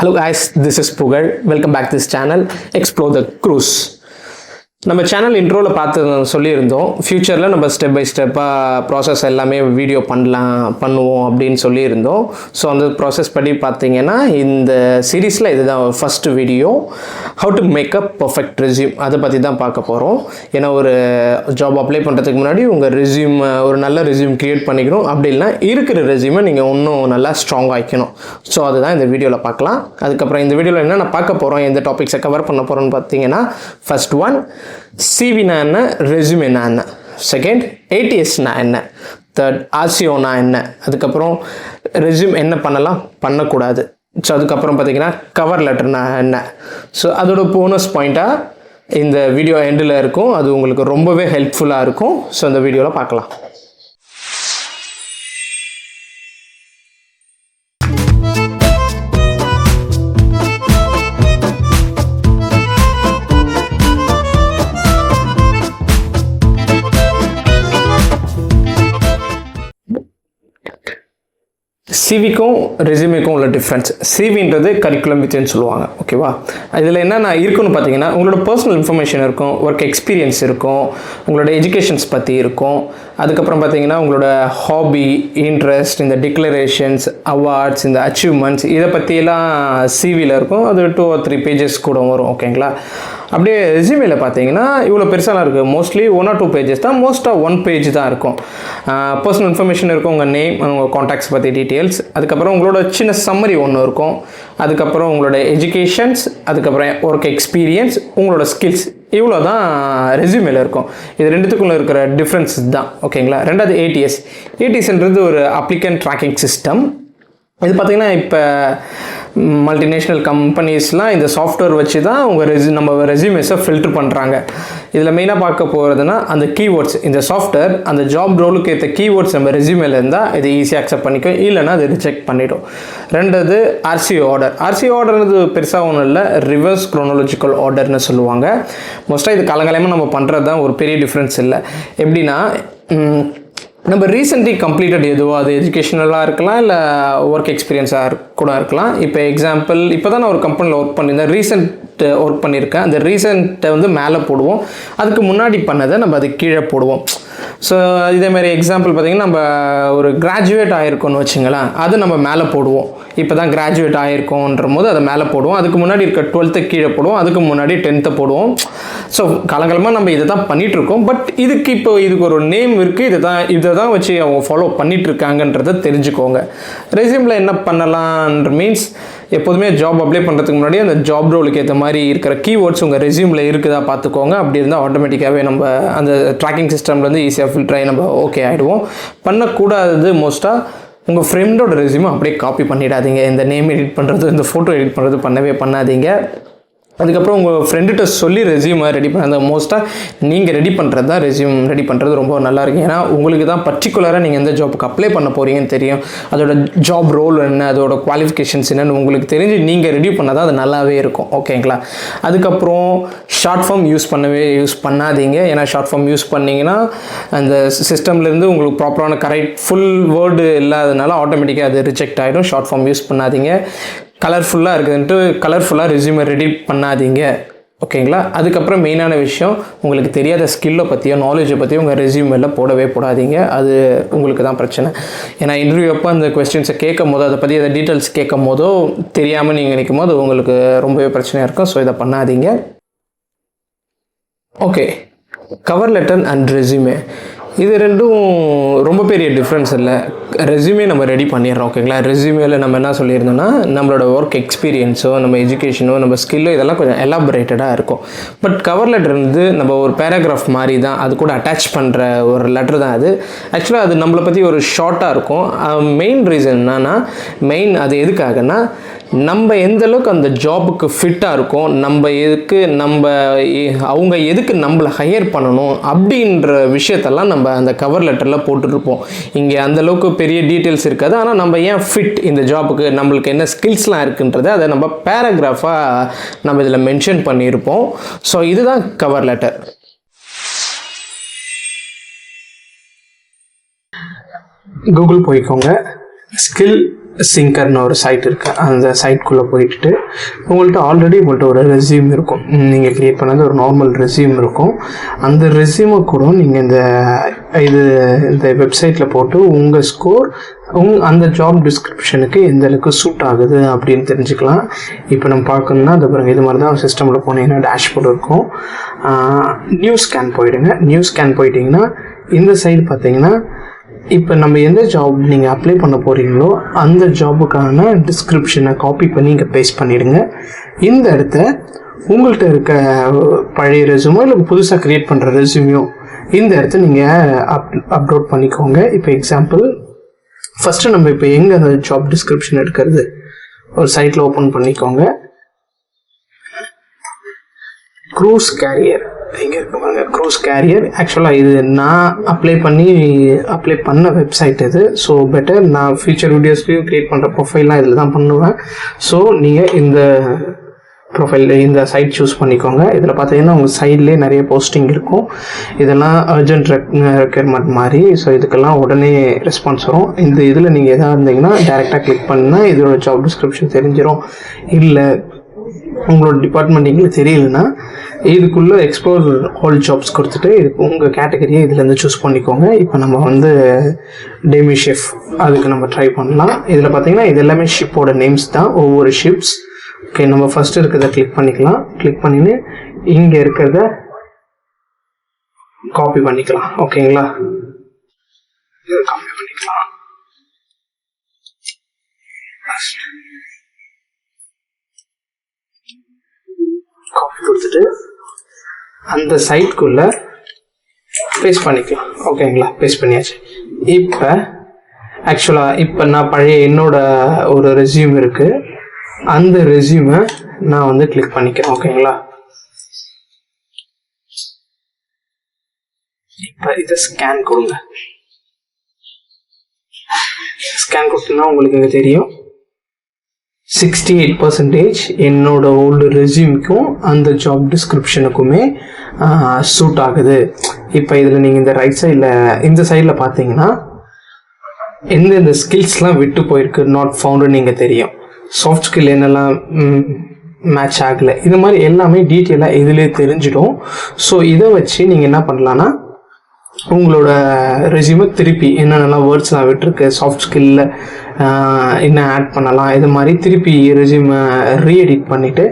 Hello guys, this is Pugal. Welcome back to this channel, Explore the Cruise. நம்ம channel இன்ட்ரோவில் பார்த்து சொல்லியிருந்தோம், ஃப்யூச்சரில் நம்ம ஸ்டெப் பை ஸ்டெப்பாக ப்ராசஸ் எல்லாமே வீடியோ பண்ணுவோம் அப்படின்னு சொல்லியிருந்தோம். ஸோ அந்த ப்ராசஸ் படி பார்த்தீங்கன்னா இந்த சீரீஸில் இதுதான் first video, how to make up perfect resume. அதை பற்றி தான் பார்க்க போகிறோம். ஏன்னா ஒரு ஜாப் அப்ளை பண்ணுறதுக்கு முன்னாடி உங்கள் ரெஸ்யூம் ஒரு நல்ல ரெஸ்யூம் க்ரியேட் பண்ணிக்கணும். அப்படி இல்லைனா இருக்கிற ரெஸ்யூமை நீங்கள் இன்னும் நல்லா ஸ்ட்ராங் ஆகிக்கணும். ஸோ அதுதான் இந்த வீடியோவில் பார்க்கலாம். அதுக்கப்புறம் இந்த வீடியோவில் என்ன நான் பார்க்க போகிறோம், எந்த டாபிக்ஸை கவர் பண்ண போகிறோன்னு பார்த்தீங்கன்னா, ஃபர்ஸ்ட் ஒன் சிவினா என்ன, ரெஸ்யூமேனா என்ன, செகண்ட் ஏடிஎஸ்னா என்ன, தேர்ட் ஆர்சிஓனா என்ன, அதுக்கப்புறம் ரெஸ்யூம் என்ன பண்ணலாம் பண்ணக்கூடாது, ஸோ அதுக்கப்புறம் பார்த்தீங்கன்னா கவர் லெட்டர்னா என்ன. ஸோ அதோட போனஸ் பாயிண்ட்டாக இந்த வீடியோ எண்டில் இருக்கும். அது உங்களுக்கு ரொம்பவே ஹெல்ப்ஃபுல்லாக இருக்கும். ஸோ இந்த வீடியோவில் பார்க்கலாம். சிவிக்கும் ரெஸ்யூமேக்கும் உள்ள டிஃப்ரென்ஸ். சிவின்றது கரிக்குலம் வித்னு சொல்லுவாங்க, ஓகேவா. இதில் என்னென்ன இருக்குன்னு பார்த்தீங்கன்னா, உங்களோட பர்சனல் இன்ஃபர்மேஷன் இருக்கும், ஒர்க் எக்ஸ்பீரியன்ஸ் இருக்கும், உங்களோட எஜுகேஷன்ஸ் பற்றி இருக்கும். அதுக்கப்புறம் பார்த்தீங்கன்னா உங்களோட ஹாபி, இன்ட்ரெஸ்ட், இந்த டிக்ளரேஷன்ஸ், அவார்ட்ஸ், இந்த அச்சீவ்மெண்ட்ஸ், இதை பற்றியெல்லாம் சிவியில் இருக்கும். அது 2 or 3 pages கூட வரும், ஓகேங்களா. அப்படியே ரெஸ்யூமேல பார்த்தீங்கன்னா இவ்வளோ பெருசாலாம் இருக்குது. மோஸ்ட்லி 1 or 2 pages தான், மோஸ்ட்டாக 1 page தான் இருக்கும். பர்சனல் இன்ஃபர்மேஷன் இருக்கும், உங்கள் நேம், உங்கள் காண்டாக்ட்ஸ் பற்றி டீட்டெயில்ஸ், அதுக்கப்புறம் உங்களோட சின்ன சம்மரி ஒன்று இருக்கும், அதுக்கப்புறம் உங்களோட எஜுகேஷன்ஸ், அதுக்கப்புறம் ஒர்க் எக்ஸ்பீரியன்ஸ், உங்களோட ஸ்கில்ஸ், இவ்வளோ தான் ரெஸ்யூமேல இருக்கும். இது ரெண்டுத்துக்குள்ளே இருக்கிற டிஃப்ரென்ஸ் தான், ஓகேங்களா. ரெண்டாவது ஏடிஎஸ்ன்றது ஒரு அப்ளிகன்ட் ட்ராக்கிங் சிஸ்டம். இது பார்த்திங்கன்னா இப்போ மல்டிநேஷ்னல் கம்பெனிஸ்லாம் இந்த சாஃப்ட்வேர் வச்சு தான் உங்கள் நம்ம ரெஸ்யூமேஸை ஃபில்ட்ரு பண்ணுறாங்க. இதில் மெயினாக பார்க்க போகிறதுனா அந்த கீவேர்ட்ஸ். இந்த சாஃப்ட்வேர் அந்த ஜாப் ரோலுக்கு ஏற்ற கீவேர்ட்ஸ் நம்ம ரெஸ்யூமேல இருந்தால் இது ஈஸியாக அக்செப்ட் பண்ணிக்கும், இல்லைனா அது ரிஜெக்ட் பண்ணிடும். ரெண்டாவது ஆர்சிஓ ஆர்டர்ன்றது பெருசாக ஒன்றும் இல்லை, ரிவர்ஸ் குரோனாலஜிக்கல் ஆர்டர்னு சொல்லுவாங்க. மோஸ்ட்டாக இது காலங்காலமாக நம்ம பண்ணுறது தான், ஒரு பெரிய டிஃப்ரென்ஸ் இல்லை. எப்படின்னா நம்ம ரீசெண்ட்லி கம்ப்ளீட்டட் எதுவோ, அது எஜுகேஷனலாக இருக்கலாம், இல்லை ஒர்க் எக்ஸ்பீரியன்ஸாக கூட இருக்கலாம். இப்போ எக்ஸாம்பிள், இப்போ தான் நான் ஒரு கம்பெனியில் ஒர்க் பண்ணியிருந்தேன், ரீசெண்ட் ஒர்க் பண்ணியிருக்கேன். அந்த ரீசெண்ட்டை வந்து மேலே போடுவோம், அதுக்கு முன்னாடி பண்ணதை நம்ம அது கீழே போடுவோம். ஸோ இதேமாதிரி எக்ஸாம்பிள் பார்த்திங்கன்னா, நம்ம ஒரு கிராஜுவேட் ஆகிருக்கோன்னு வச்சுங்களேன், அது நம்ம மேலே போடுவோம். இப்போ தான் கிராஜுவேட் ஆகிருக்கோன்ற போது அதை மேலே போடுவோம், அதுக்கு முன்னாடி இருக்க 12th கீழே போடுவோம், அதுக்கு முன்னாடி 10th போடுவோம். ஸோ காலங்காலமாக நம்ம இதை தான் பண்ணிகிட்ருக்கோம். பட் இதுக்கு ஒரு நேம் இருக்குது, இதை தான் வச்சு அவங்க ஃபாலோ பண்ணிகிட்ருக்காங்கன்றதை தெரிஞ்சுக்கோங்க. ரெஸ்யூமில் என்ன பண்ணலான்ற மீன்ஸ், எப்போதுமே ஜாப் அப்ளை பண்ணுறதுக்கு முன்னாடி அந்த ஜாப் ரோலுக்கு ஏற்ற மாதிரி இருக்கிற கீவேர்ட்ஸ் உங்கள் ரெஸ்யூமில் இருக்குதா பார்த்துக்கோங்க. அப்படி இருந்தால் ஆட்டோமேட்டிக்காகவே நம்ம அந்த ட்ராக்கிங் சிஸ்டம்லேருந்து ஈஸியாக ஃபில்டர் ஆகி நம்ம ஓகே ஆகிடுவோம். பண்ணக்கூடாதது மோஸ்ட்டாக உங்கள் ஃப்ரெண்டோட ரெஸ்யூமை அப்படியே காப்பி பண்ணிடாதீங்க. இந்த நேம் எடிட் பண்ணுறது, இந்த ஃபோட்டோ எடிட் பண்ணுறது பண்ணாதீங்க. அதுக்கப்புறம் உங்கள் ஃப்ரெண்டுகிட்ட சொல்லி ரெஸ்யூமை ரெடி பண்ண, மோஸ்ட்டாக நீங்கள் ரெடி பண்ணுறது தான் ரெஸ்யூம் ரெடி பண்ணுறது ரொம்ப நல்லா இருக்கும். ஏன்னா உங்களுக்கு தான் பர்டிகுலராக நீங்கள் எந்த ஜாப்புக்கு அப்ளை பண்ண போகிறீங்கன்னு தெரியும், அதோட ஜாப் ரோல் என்ன, அதோட குவாலிஃபிகேஷன்ஸ் என்னன்னு உங்களுக்கு தெரிஞ்சு நீங்கள் ரெடி பண்ணால் தான் அது நல்லாவே இருக்கும், ஓகேங்களா. அதுக்கப்புறம் ஷார்ட் ஃபார்ம் யூஸ் பண்ணாதீங்க. ஏன்னா ஷார்ட் ஃபார்ம் யூஸ் பண்ணிங்கன்னா அந்த சிஸ்டம்லேருந்து உங்களுக்கு ப்ராப்பரான கரெக்ட் ஃபுல் வேர்டு இல்லாததுனால ஆட்டோமேட்டிக்காக அது ரிஜெக்ட் ஆகிடும். ஷார்ட் ஃபார்ம் யூஸ் பண்ணாதீங்க. கலர்ஃபுல்லாக இருக்குதுன்ட்டு கலர்ஃபுல்லாக ரெஸ்யூமை ரெடி பண்ணாதீங்க, ஓகேங்களா. அதுக்கப்புறம் மெயினான விஷயம், உங்களுக்கு தெரியாத ஸ்கில்லை பற்றியோ நாலேஜை பற்றியோ உங்கள் ரெஸ்யூமில் போடாதீங்க. அது உங்களுக்கு தான் பிரச்சனை. ஏன்னா இன்டர்வியூ அப்போ அந்த கொஸ்டின்ஸை கேட்கும் போதோ, அதை பற்றி அதை டீட்டெயில்ஸ் கேட்கும் போதோ தெரியாமல் நீங்கள் நினைக்கும் போது உங்களுக்கு ரொம்பவே பிரச்சனையாக இருக்கும். ஸோ இதை பண்ணாதீங்க. Okay, cover letter and resume, இது ரெண்டும் ரொம்ப பெரிய டிஃப்ரென்ஸ் இல்லை. ரெஸ்யூமே நம்ம ரெடி பண்ணிடுறோம், ஓகேங்களா. ரெஸ்யூமேல நம்ம என்ன சொல்லியிருந்தோம்னா, நம்மளோட ஒர்க் எக்ஸ்பீரியன்ஸோ, நம்ம எஜுகேஷனோ, நம்ம ஸ்கில்லோ, இதெல்லாம் கொஞ்சம் எலாபரேட்டடாக இருக்கும். பட் கவர் லெட்டர் வந்து நம்ம ஒரு பேராகிராஃப் மாதிரி தான், அது கூட அட்டாச் பண்ணுற ஒரு லெட்டர் தான் அது. ஆக்சுவலாக அது நம்மளை பற்றி ஒரு ஷார்ட்டாக இருக்கும். மெயின் ரீசன் என்னன்னா, அது எதுக்காகனா, நம்ம எந்த அளவுக்கு அந்த ஜாபுக்கு ஃபிட்டாக இருக்கும், அவங்க எதுக்கு நம்மளை ஹையர் பண்ணணும் அப்படின்ற விஷயத்தெல்லாம் நம்ம அந்த கவர் லெட்டரில் போட்டுருப்போம். இங்கே அந்தளவுக்கு பெரிய டீட்டெயில்ஸ் இருக்காது, ஆனால் நம்ம ஏன் ஃபிட் இந்த ஜாபுக்கு, நம்மளுக்கு என்ன ஸ்கில்ஸ்லாம் இருக்குன்றது அதை நம்ம பேராகிராஃபாக நம்ம இதில் மென்ஷன் பண்ணியிருப்போம். ஸோ இதுதான் கவர் லெட்டர். கூகுள் போய்க்கோங்க, ஸ்கில் சிங்கர்னு ஒரு சைட் இருக்குது. அந்த சைட்குள்ளே போயிட்டு உங்கள்கிட்ட ஒரு ரெஸ்யூம் இருக்கும். நீங்கள் க்ரியேட் பண்ணது ஒரு நார்மல் ரெஸ்யூம் இருக்கும். அந்த ரெஸ்யூமை கூட நீங்கள் இந்த வெப்சைட்டில் போட்டு உங்கள் ஸ்கோர் அந்த ஜாப் டிஸ்கிரிப்ஷனுக்கு எந்த அளவுக்கு சூட் ஆகுது அப்படின்னு தெரிஞ்சுக்கலாம். இப்போ நம்ம பார்க்கணுன்னா அது பாருங்க, இது மாதிரி தான் சிஸ்டமில் போனீங்கன்னா டேஷ்போர்டு இருக்கும். நியூ ஸ்கேன் போயிடுங்க. நியூ ஸ்கேன் போயிட்டிங்கன்னா இந்த சைடு பார்த்தீங்கன்னா இப்போ நம்ம எந்த ஜாப் நீங்கள் அப்ளை பண்ண போகிறீங்களோ அந்த ஜாபுக்கான டிஸ்கிரிப்ஷனை காப்பி பண்ணி இங்கே பேஸ்ட் பண்ணிவிடுங்க. இந்த இடத்த உங்கள்கிட்ட இருக்க பழைய ரெஸ்யூமோ இல்லை புதுசாக க்ரியேட் பண்ணுற ரெஸ்யூமையோ இந்த இடத்த நீங்கள் அப்லோட் பண்ணிக்கோங்க. இப்போ எக்ஸாம்பிள் ஃபஸ்ட்டு நம்ம இப்போ எங்கே அந்த ஜாப் டிஸ்கிரிப்ஷன் எடுக்கிறது, ஒரு சைட்டில் ஓப்பன் பண்ணிக்கோங்க. க்ரூஸ் கேரியர் இங்கே இருக்கு பாருங்க, க்ரூஸ் கேரியர். ஆக்சுவலாக இது நான் அப்ளை பண்ண வெப்சைட் இது. ஸோ பெட்டர் நான் ஃபியூச்சர் வீடியோஸ்லையும் க்ரியேட் பண்ணுற ப்ரொஃபைல்லாம் இதில் தான் பண்ணுவேன். ஸோ நீங்கள் இந்த ப்ரொஃபைல் இந்த சைட் சூஸ் பண்ணிக்கோங்க. இதில் பார்த்தீங்கன்னா உங்கள் சைட்லேயே நிறைய போஸ்டிங் இருக்கும். இதெல்லாம் அர்ஜென்ட் ரெக்யர்மெண்ட் மாதிரி. ஸோ இதுக்கெல்லாம் உடனே ரெஸ்பான்ஸ் வரும். இந்த இதில் நீங்கள் எதாவது இருந்தீங்கன்னா டேரெக்டாக கிளிக் பண்ணால் இதோட ஜாப் டிஸ்கிரிப்ஷன் தெரிஞ்சிடும். இல்லை உங்களோட டிபார்ட்மெண்ட் எங்களுக்கு தெரியலன்னா இதுக்குள்ளே எக்ஸ்ப்ளோர் ஆல் ஜாப்ஸ் கொடுத்துட்டு இதுக்கு உங்கள் கேட்டகரியை இதுலேருந்து சூஸ் பண்ணிக்கோங்க. இப்போ நம்ம டெமி ஷெஃப் அதுக்கு நம்ம ட்ரை பண்ணலாம். இதில் பார்த்தீங்கன்னா இது எல்லாமே ஷிப்போட நேம்ஸ் தான், ஒவ்வொரு ஷிப்ஸ். ஓகே, நம்ம ஃபஸ்ட்டு இருக்கிறத கிளிக் பண்ணிக்கலாம். கிளிக் பண்ணின்னு இங்கே இருக்கிறத காப்பி பண்ணிக்கலாம். ஓகேங்களா, இதை காப்பி பண்ணிக்கலாம். காப்பி கொடுத்துட்டு அந்த சைட்குள்ள பேஸ்ட் பண்ணிக்கலாம். ஓகேங்களா, பேஸ்ட் பண்ணியாச்சு. இப்போ ஆக்சுவலாக இப்போ நான் பழைய என்னோட ஒரு ரெஸ்யூம் இருக்குது. அந்த ரெஸ்யூமை நான் கிளிக் பண்ணிக்கிறேன். ஓகேங்களா, இப்போ இதை ஸ்கேன் கொடுங்க. ஸ்கேன் கொடுத்தோம்னா உங்களுக்கு இங்கே தெரியும் 68% என்னோட ஓல்டு ரெஸ்யூமுக்கும் அந்த ஜாப் டிஸ்கிரிப்ஷனுக்குமே சூட் ஆகுது. இப்போ இதில் நீங்கள் இந்த ரைட் சைடில் இந்த சைடில் பார்த்தீங்கன்னா எந்தெந்த ஸ்கில்ஸ்லாம் விட்டு போயிருக்கு, நாட் ஃபவுண்டுன்னு நீங்கள் தெரியும். சாஃப்ட் ஸ்கில் என்னெல்லாம் மேட்ச் ஆகலை, இது மாதிரி எல்லாமே டீட்டெயிலாக இதிலே தெரிஞ்சிடும். ஸோ இதை வச்சு நீங்கள் என்ன பண்ணலான்னா உங்களோட ரெஸ்யூமை திருப்பி என்னென்னலாம் வேர்ட்ஸ்லாம் விட்டுருக்கு, சாஃப்ட் ஸ்கில்லில் என்ன ஆட் பண்ணலாம், இது மாதிரி திருப்பி ரெஸ்யூமை ரீஎடிட் பண்ணிவிட்டு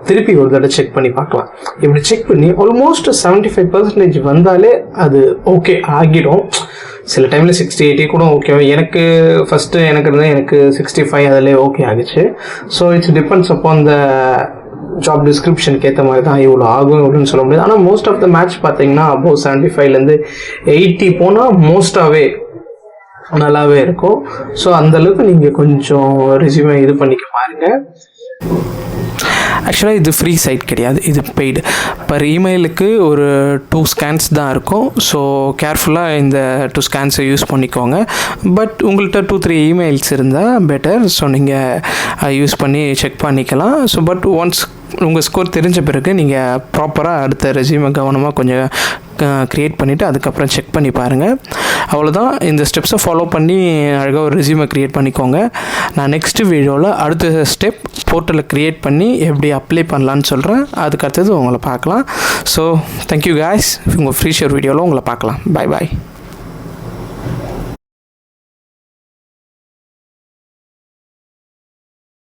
திருப்பி ஒரு தடவை செக் பண்ணி பார்க்கலாம். இப்படி செக் பண்ணி ஆல்மோஸ்ட் 75% வந்தாலே அது ஓகே ஆகிடும். சில டைமில் 60-80 கூட ஓகே. எனக்கு ஃபஸ்ட்டு எனக்கு 65 அதிலே ஓகே ஆகிடுச்சு. So it's depends upon the job டிஸ்கிரிப்ஷனுக்கு ஏற்ற மாதிரி தான் இவ்வளோ ஆகும் அப்படின்னு சொல்ல முடியாது. ஆனால் மோஸ்ட் ஆஃப் த மேட்ச் பார்த்தீங்கன்னா அபோவ் 75லேருந்து 80 போனால் மோஸ்ட்டாகவே நல்லாவே இருக்கும். ஸோ அந்தளவுக்கு நீங்கள் கொஞ்சம் ரெஸ்யூமை இது பண்ணிக்க பாருங்கள். ஆக்சுவலாக இது ஃப்ரீ சைட் கிடையாது, இது பெய்டு. பர் இமெயிலுக்கு ஒரு 2 ஸ்கேன்ஸ் தான் இருக்கும். ஸோ கேர்ஃபுல்லாக இந்த 2 ஸ்கேன்ஸை யூஸ் பண்ணிக்கோங்க. பட் உங்கள்கிட்ட 2-3 இமெயில்ஸ் இருந்தால் பெட்டர். ஸோ நீங்கள் யூஸ் பண்ணி செக் பண்ணிக்கலாம். ஸோ பட் ஒன்ஸ் உங்கள் ஸ்கோர் தெரிஞ்ச பிறகு நீங்கள் ப்ராப்பராக அடுத்த ரெஸ்யூமை கவனமாக கொஞ்சம் க்ரியேட் பண்ணிவிட்டு அதுக்கப்புறம் செக் பண்ணி பாருங்கள். அவ்வளோதான். இந்த ஸ்டெப்ஸை ஃபாலோ பண்ணி அழகாக ஒரு ரெஸ்யூமை க்ரியேட் பண்ணிக்கோங்க. நான் நெக்ஸ்ட் வீடியோவில் அடுத்த ஸ்டெப் போர்ட்டலில் க்ரியேட் பண்ணி எப்படி அப்ளை பண்ணலான்னு சொல்கிறேன். அதுக்கு அடுத்தது உங்களை பார்க்கலாம். So thank you guys. உங்கள் ஃப்ரீ ஷேர் வீடியோவில் உங்களை பார்க்கலாம். Bye bye.